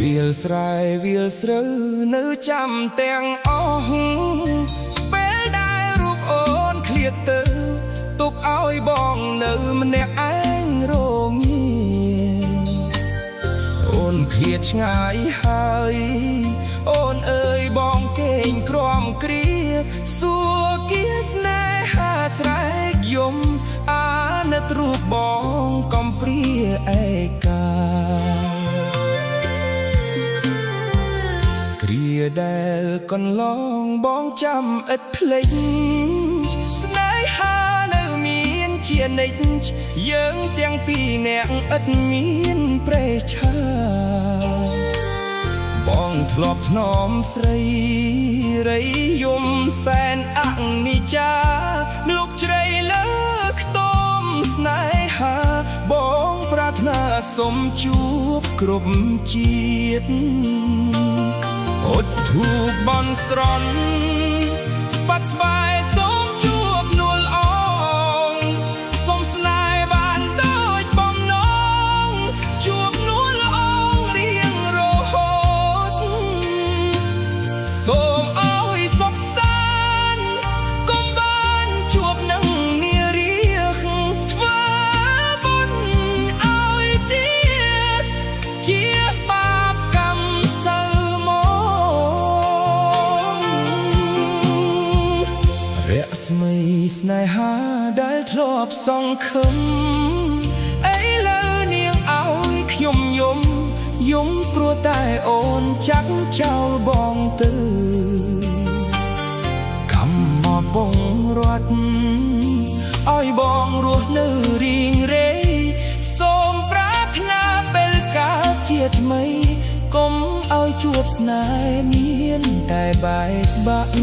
វាលស្រែវាលស្រូវនៅចាំទាំងអស់ពេលដែលរូបអូនឃ្លាតទៅទុកឲ្យបងនៅម្នាក់ឯងរងាអូនឃ្លាតឆ្ងាយហើយអូនអើយបងគេងក្រំគ្រាសួរគាស្នេហាស្រែកយំអាណិតរូបបងកំព្រាឯកាគ្រាដែលកន្លងបងចាំឥតភ្លេចស្នេហានៅមានជានិច្ចយើងទាំងពីរនាក់ឥតមានប្រេឆាបងធ្លាប់ថ្នមស្រីរីយំសែនអនិច្ចាលោកជ្រៃលើខ្ទមស្នេហាបងប្រាថ្នាសុំជួបគ្រប់ជាតិអត់ធូបបនស្រន់ស្បាត់ស្បាយសូមជួបនួលអងសូមស្នេហ៍បានដូចបំណងជួបនួលអងរៀងរហូតសូមឲ្យសុខសាន្តកុំបានជួបនឹងនារីធ្វើបុណ្យឲ្យជាបាបកម្មសៅរស្មីស្នេហាដែលធ្លាប់សង្ឃឹមឥឡូវនាងឲ្យខ្ញុំយំព្រោះតែអូនចាក់ចោលបងទៅកម្មមកបងរត់ឲ្យបងរស់នៅរៀងរេសូមប្រាថ្នាពេលកើតជាថ្មីកុំឲ្យជួបស្នេហ៍មានតែបែកបាក់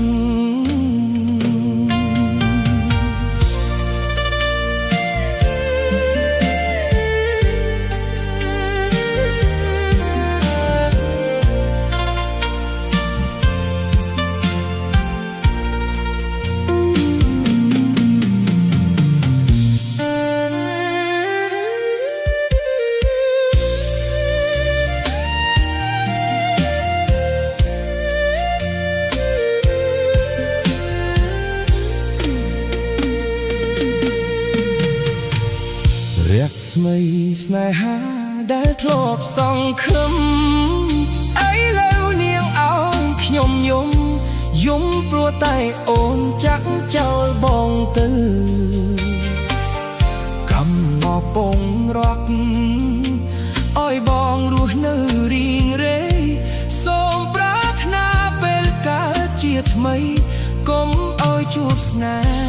រស្មីស្នេហាដែលធ្លាប់សង្ឃឹមឥឡូវនាងឲ្យខ្ញុំយំព្រោះតែអូនចាក់ចោលបងទៅកម្មមកពងរត់ឲ្យបងរស់នៅរៀងរេសូមប្រាថ្នាពេលកើតជាថ្មីកុំឲ្យជួបស្នេហ៍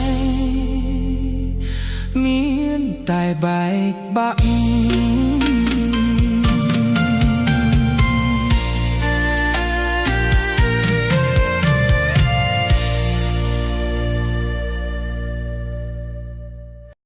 មានតែបែកបាក់